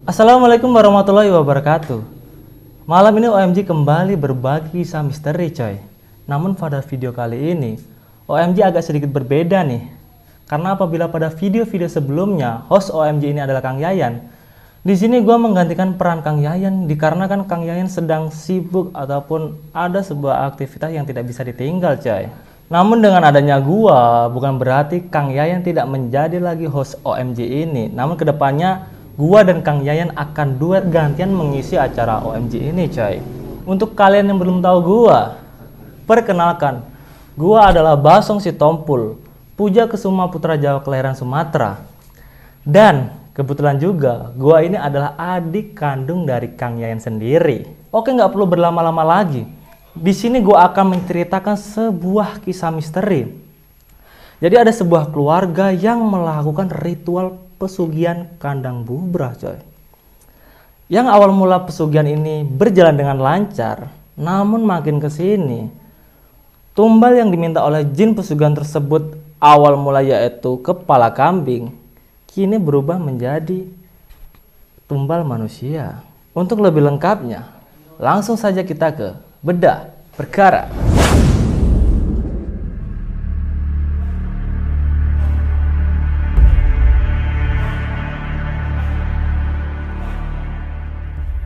Assalamualaikum warahmatullahi wabarakatuh. Malam ini OMG kembali berbagi kisah misteri coy. Namun pada video kali ini OMG agak sedikit berbeda nih. Karena apabila pada video-video sebelumnya host OMG ini adalah Kang Yayan, di sini gue menggantikan peran Kang Yayan dikarenakan Kang Yayan sedang sibuk ataupun ada sebuah aktivitas yang tidak bisa ditinggal coy. Namun dengan adanya gua bukan berarti Kang Yayan tidak menjadi lagi host OMG ini. Namun kedepannya gua dan Kang Yayan akan duet gantian mengisi acara OMG ini coy. Untuk kalian yang belum tahu gua, perkenalkan, gua adalah Basong Sitompul, Puja Kesuma Putra Jawa kelahiran Sumatera. Dan kebetulan juga gua ini adalah adik kandung dari Kang Yayan sendiri. Oke, nggak perlu berlama-lama lagi. Di sini gua akan menceritakan sebuah kisah misteri. Jadi ada sebuah keluarga yang melakukan ritual pesugihan kandang bubrah coy. Yang awal mula pesugihan ini berjalan dengan lancar, namun makin kesini tumbal yang diminta oleh jin pesugihan tersebut awal mula yaitu kepala kambing kini berubah menjadi tumbal manusia. Untuk lebih lengkapnya langsung saja kita ke bedah perkara.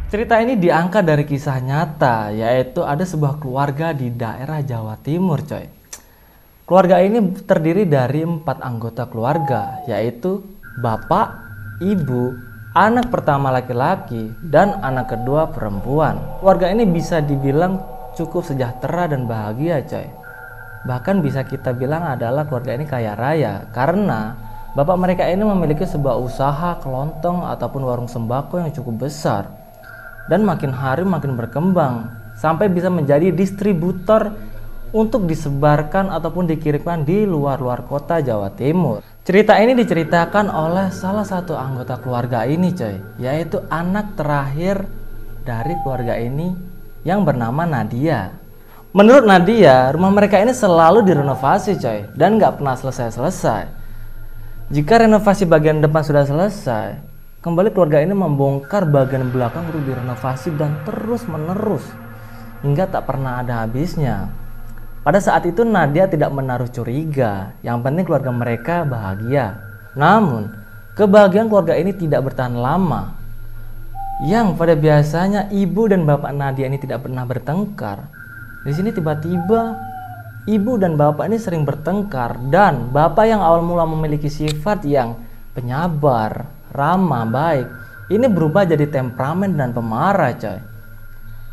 Cerita ini diangkat dari kisah nyata, yaitu ada sebuah keluarga di daerah Jawa Timur coy. Keluarga ini terdiri dari 4 anggota keluarga, yaitu bapak, ibu, anak pertama laki-laki, dan anak kedua perempuan. Keluarga ini bisa dibilang cukup sejahtera dan bahagia coy. Bahkan bisa kita bilang adalah keluarga ini kaya raya, karena bapak mereka ini memiliki sebuah usaha kelontong ataupun warung sembako yang cukup besar. Dan makin hari makin berkembang sampai bisa menjadi distributor untuk disebarkan ataupun dikirimkan di luar-luar kota Jawa Timur. Cerita ini diceritakan oleh salah satu anggota keluarga ini coy, yaitu anak terakhir dari keluarga ini yang bernama Nadia. Menurut Nadia, rumah mereka ini selalu direnovasi coy, dan nggak pernah selesai-selesai. Jika renovasi bagian depan sudah selesai, kembali keluarga ini membongkar bagian belakang untuk direnovasi dan terus menerus hingga tak pernah ada habisnya. Pada saat itu Nadia tidak menaruh curiga, yang penting keluarga mereka bahagia. Namun kebahagiaan keluarga ini tidak bertahan lama. Yang pada biasanya ibu dan bapak Nadia ini tidak pernah bertengkar, di sini tiba-tiba ibu dan bapak ini sering bertengkar, dan bapak yang awal mula memiliki sifat yang penyabar, ramah, baik, ini berubah jadi temperamen dan pemarah coy.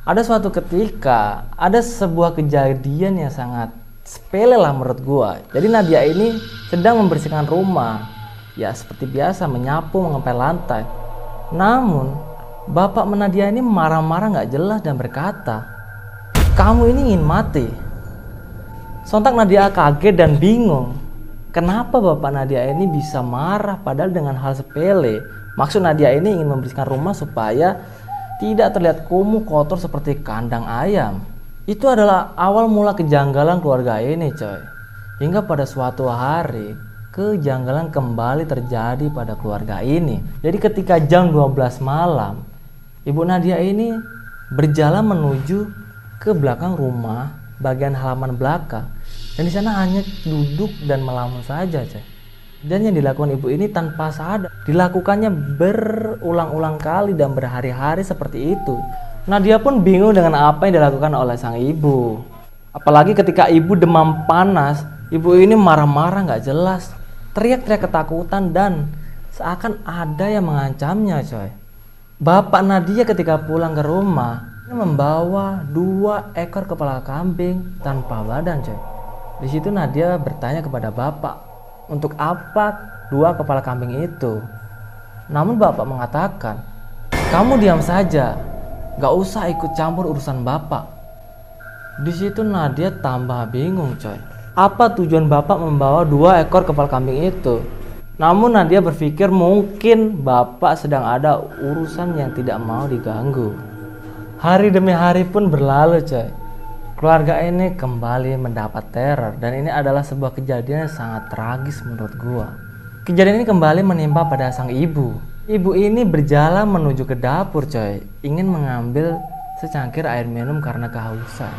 Ada suatu ketika ada sebuah kejadian yang sangat sepele lah menurut gua. Jadi Nadia ini sedang membersihkan rumah, ya seperti biasa menyapu, mengepel lantai. Namun bapak Nadia ini marah-marah gak jelas dan berkata, "Kamu ini ingin mati." Sontak Nadia kaget dan bingung. Kenapa bapak Nadia ini bisa marah padahal dengan hal sepele? Maksud Nadia ini ingin membersihkan rumah supaya tidak terlihat kumuh kotor seperti kandang ayam. Itu adalah awal mula kejanggalan keluarga ini coy. Hingga pada suatu hari kejanggalan kembali terjadi pada keluarga ini. Jadi ketika jam 12 malam, ibu Nadia ini berjalan menuju ke belakang rumah, bagian halaman belakang. Dan di sana hanya duduk dan melamun saja coy. Dan yang dilakukan ibu ini tanpa sadar, dilakukannya berulang-ulang kali dan berhari-hari seperti itu. Nadia pun bingung dengan apa yang dilakukan oleh sang ibu. Apalagi ketika ibu demam panas, ibu ini marah-marah gak jelas, teriak-teriak ketakutan dan seakan ada yang mengancamnya coy. Bapak Nadia ketika pulang ke rumah membawa 2 ekor kepala kambing tanpa badan coy. Di situ Nadia bertanya kepada bapak, untuk apa 2 kepala kambing itu? Namun bapak mengatakan, "Kamu diam saja, gak usah ikut campur urusan bapak." Di situ Nadia tambah bingung coy. Apa tujuan bapak membawa 2 ekor kepala kambing itu? Namun Nadia berpikir mungkin bapak sedang ada urusan yang tidak mau diganggu. Hari demi hari pun berlalu coy. Keluarga ini kembali mendapat teror dan ini adalah sebuah kejadian yang sangat tragis menurut gua. Kejadian ini kembali menimpa pada sang ibu. Ibu ini berjalan menuju ke dapur coy, ingin mengambil secangkir air minum karena kehausan.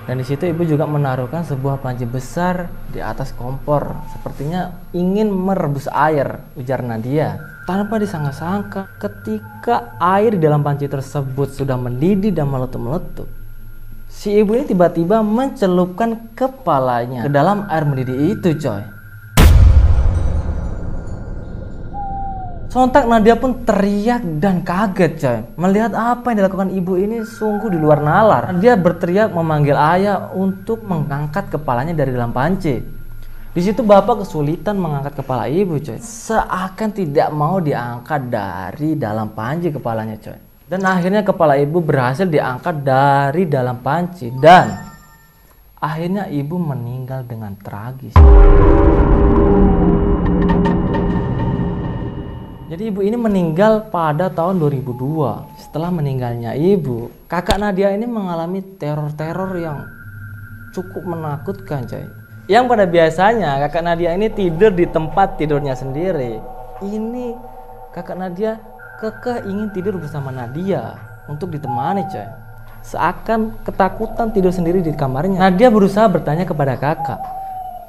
Dan di situ ibu juga menaruhkan sebuah panci besar di atas kompor, sepertinya ingin merebus air, ujar Nadia. Tanpa disangka-sangka, ketika air di dalam panci tersebut sudah mendidih dan meletup-meletup, si ibu ini tiba-tiba mencelupkan kepalanya ke dalam air mendidih itu coy. Sontak Nadia pun teriak dan kaget coy. Melihat apa yang dilakukan ibu ini sungguh di luar nalar. Dia berteriak memanggil ayah untuk mengangkat kepalanya dari dalam panci. Di situ bapak kesulitan mengangkat kepala ibu coy. Seakan tidak mau diangkat dari dalam panci kepalanya coy. Dan akhirnya kepala ibu berhasil diangkat dari dalam panci. Dan akhirnya ibu meninggal dengan tragis. Jadi ibu ini meninggal pada tahun 2002. Setelah meninggalnya ibu, kakak Nadia ini mengalami teror-teror yang cukup menakutkan coy. Yang pada biasanya kakak Nadia ini tidur di tempat tidurnya sendiri. Ini kakak Nadia kekeh ingin tidur bersama Nadia untuk ditemani coy. Seakan ketakutan tidur sendiri di kamarnya. Nadia berusaha bertanya kepada kakak,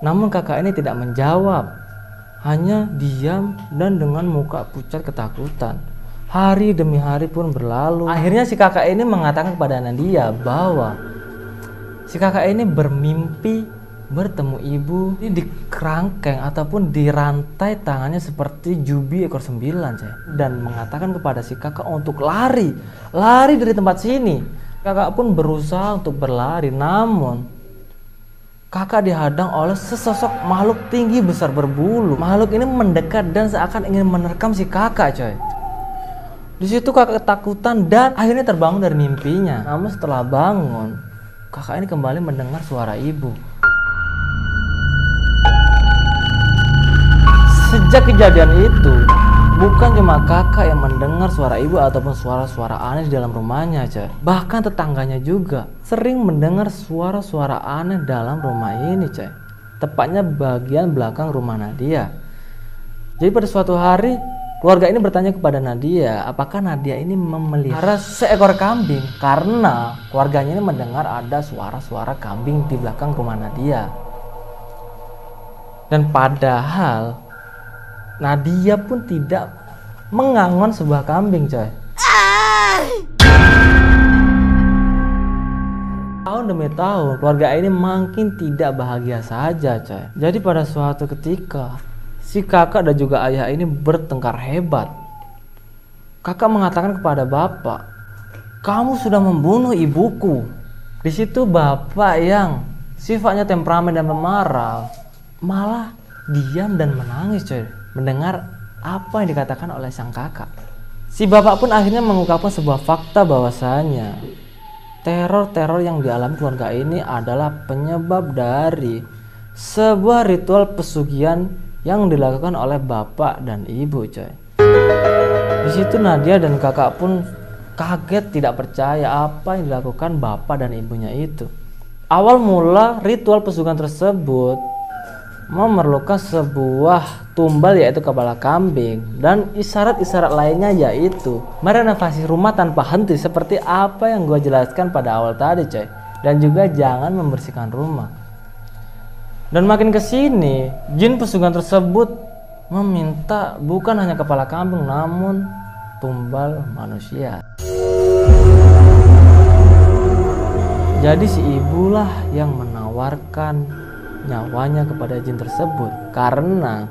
namun kakak ini tidak menjawab. Hanya diam dan dengan muka pucat ketakutan. Hari demi hari pun berlalu. Akhirnya si kakak ini mengatakan kepada Nadia bahwa si kakak ini bermimpi bertemu ibu di kerangkeng ataupun di rantai tangannya seperti Jubi ekor 9 coy. Dan mengatakan kepada si kakak untuk lari dari tempat sini. Kakak pun berusaha untuk berlari, namun kakak dihadang oleh sesosok makhluk tinggi besar berbulu. Makhluk ini mendekat dan seakan ingin menerkam si kakak coy. Di situ kakak ketakutan dan akhirnya terbangun dari mimpinya. Namun setelah bangun, kakak ini kembali mendengar suara ibu. Sejak kejadian itu, bukan cuma kakak yang mendengar suara ibu ataupun suara-suara aneh di dalam rumahnya coy. Bahkan tetangganya juga sering mendengar suara-suara aneh dalam rumah ini coy. Tepatnya bagian belakang rumah Nadia. Jadi pada suatu hari keluarga ini bertanya kepada Nadia, apakah Nadia ini memelihara seekor kambing, karena keluarganya ini mendengar ada suara-suara kambing di belakang rumah Nadia. Dan padahal Nadia pun tidak mengangon sebuah kambing coy. Tahun demi tahun keluarga ini makin tidak bahagia saja coy. Jadi pada suatu ketika si kakak dan juga ayah ini bertengkar hebat. Kakak mengatakan kepada bapak, kamu sudah membunuh ibuku. Di situ bapak yang sifatnya temperamen dan pemarah malah diam dan menangis coy, mendengar apa yang dikatakan oleh sang kakak. Si bapak pun akhirnya mengungkapkan sebuah fakta bahwasanya teror-teror yang dialami keluarga ini adalah penyebab dari sebuah ritual pesugihan yang dilakukan oleh bapak dan ibu coy. Di situ Nadia dan kakak pun kaget, tidak percaya apa yang dilakukan bapak dan ibunya itu. Awal mula ritual pesugihan tersebut memerlukan sebuah tumbal yaitu kepala kambing dan isyarat-isyarat lainnya yaitu merenovasi rumah tanpa henti seperti apa yang gue jelaskan pada awal tadi coy. Dan juga jangan membersihkan rumah. Dan makin kesini jin pesugihan tersebut meminta bukan hanya kepala kambing namun tumbal manusia. Jadi si ibulah yang menawarkan nyawanya kepada jin tersebut, karena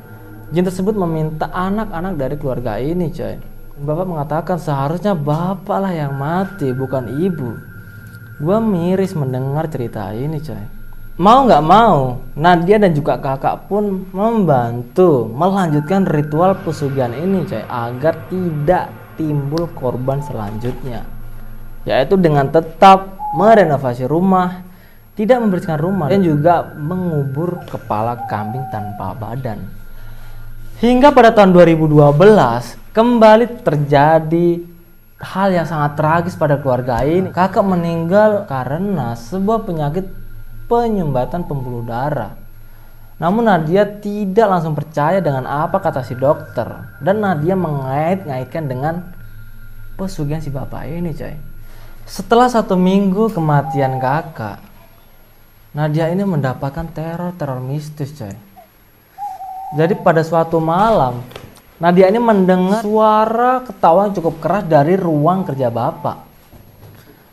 jin tersebut meminta anak-anak dari keluarga ini coy. Bapak mengatakan seharusnya bapak lah yang mati bukan ibu. Gua miris mendengar cerita ini coy. Mau nggak mau Nadia dan juga kakak pun membantu melanjutkan ritual pesugihan ini coy, agar tidak timbul korban selanjutnya, yaitu dengan tetap merenovasi rumah, tidak membersihkan rumah, dan juga mengubur kepala kambing tanpa badan. Hingga pada tahun 2012 kembali terjadi hal yang sangat tragis pada keluarga ini. Kakak meninggal karena sebuah penyakit penyumbatan pembuluh darah. Namun Nadia tidak langsung percaya dengan apa kata si dokter, dan Nadia mengait-ngaitkan dengan pesugihan si bapak ini, coy. Setelah 1 minggu kematian kakak, Nadia ini mendapatkan teror mistis, coy. Jadi pada suatu malam, Nadia ini mendengar suara ketawa yang cukup keras dari ruang kerja bapak.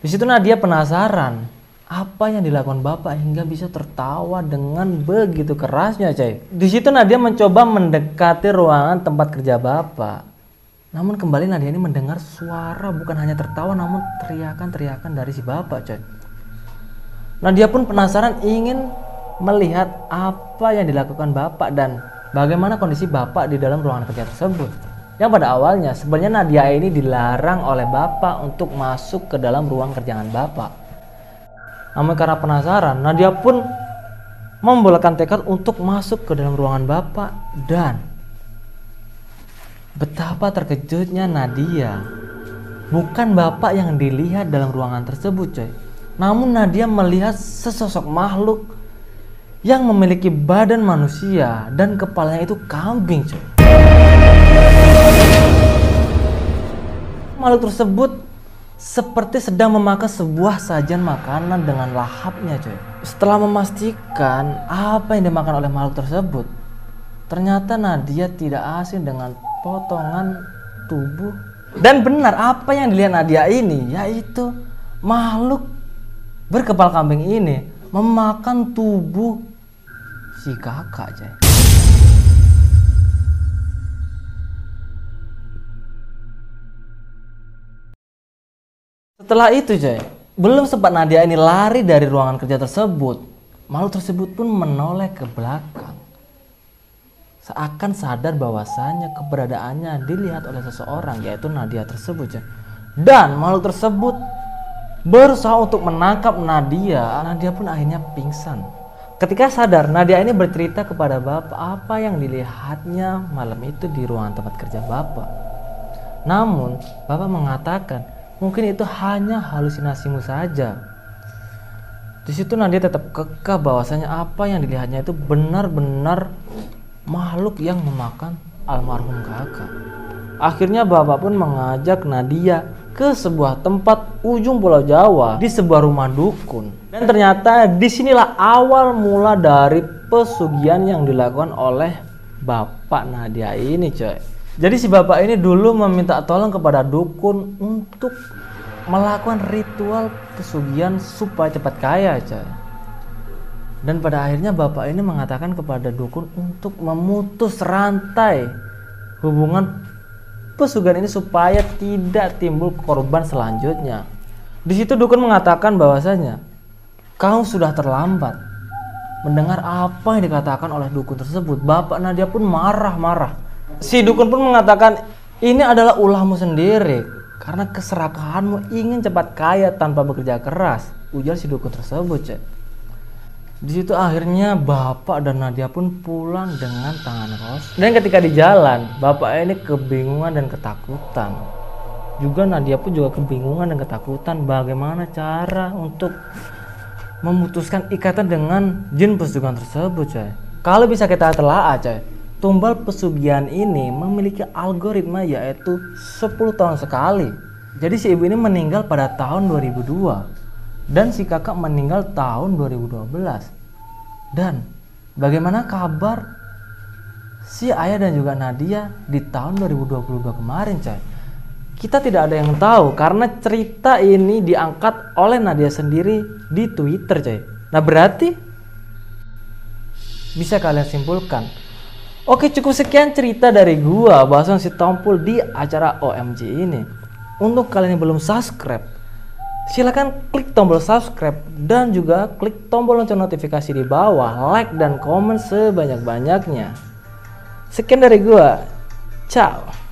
Di situ Nadia penasaran, apa yang dilakukan bapak hingga bisa tertawa dengan begitu kerasnya, coy. Di situ Nadia mencoba mendekati ruangan tempat kerja bapak. Namun kembali Nadia ini mendengar suara bukan hanya tertawa, namun teriakan-teriakan dari si bapak, coy. Nadia pun penasaran ingin melihat apa yang dilakukan bapak dan bagaimana kondisi bapak di dalam ruangan kerja tersebut. Yang pada awalnya sebenarnya Nadia ini dilarang oleh bapak untuk masuk ke dalam ruang kerjaan bapak. Namun karena penasaran, Nadia pun membulatkan tekad untuk masuk ke dalam ruangan bapak, dan betapa terkejutnya Nadia. Bukan bapak yang dilihat dalam ruangan tersebut, coy. Namun Nadia melihat sesosok makhluk yang memiliki badan manusia dan kepalanya itu kambing, coy. Makhluk tersebut seperti sedang memakan sebuah sajian makanan dengan lahapnya, coy. Setelah memastikan apa yang dimakan oleh makhluk tersebut, ternyata Nadia tidak asing dengan potongan tubuh. Dan benar apa yang dilihat Nadia ini, yaitu makhluk berkepala kambing ini memakan tubuh si kakak, coy. Setelah itu, coy, belum sempat Nadia ini lari dari ruangan kerja tersebut, makhluk tersebut pun menoleh ke belakang. Seakan sadar bahwasanya keberadaannya dilihat oleh seseorang, yaitu Nadia tersebut, coy. Dan makhluk tersebut berusaha untuk menangkap Nadia. Nadia pun akhirnya pingsan. Ketika sadar, Nadia ini bercerita kepada bapak apa yang dilihatnya malam itu di ruangan tempat kerja bapak. Namun, bapak mengatakan mungkin itu hanya halusinasimu saja. Di situ Nadia tetap kekeh bahwasanya apa yang dilihatnya itu benar-benar makhluk yang memakan almarhum kakak. Akhirnya bapak pun mengajak Nadia ke sebuah tempat ujung Pulau Jawa di sebuah rumah dukun. Dan ternyata disinilah awal mula dari pesugihan yang dilakukan oleh bapak Nadia ini, coy. Jadi si bapak ini dulu meminta tolong kepada dukun untuk melakukan ritual pesugihan supaya cepat kaya, coy. Dan pada akhirnya bapak ini mengatakan kepada dukun untuk memutus rantai hubungan pesugihan ini supaya tidak timbul korban selanjutnya. Di situ dukun mengatakan bahwasanya kau sudah terlambat. Mendengar apa yang dikatakan oleh dukun tersebut, bapak Nadia pun marah-marah. Si dukun pun mengatakan ini adalah ulahmu sendiri karena keserakahanmu ingin cepat kaya tanpa bekerja keras, ujar si dukun tersebut, cek. Di situ akhirnya bapak dan Nadia pun pulang dengan tangan kosong. Dan ketika di jalan, bapak ini kebingungan dan ketakutan. Juga Nadia pun juga kebingungan dan ketakutan bagaimana cara untuk memutuskan ikatan dengan jin pesugihan tersebut, coy. Kalau bisa kita telaah, coy, tumbal pesugihan ini memiliki algoritma yaitu 10 tahun sekali. Jadi si ibu ini meninggal pada tahun 2002 dan si kakak meninggal tahun 2012. Dan bagaimana kabar si ayah dan juga Nadia di tahun 2022 kemarin, coy? Kita tidak ada yang tahu karena cerita ini diangkat oleh Nadia sendiri di Twitter, coy. Nah, berarti bisa kalian simpulkan. Oke, cukup sekian cerita dari gua bahasan si Tompul di acara OMG ini. Untuk kalian yang belum subscribe, silakan klik tombol subscribe dan juga klik tombol lonceng notifikasi di bawah, like dan komen sebanyak-banyaknya. Sekian dari gua. Ciao.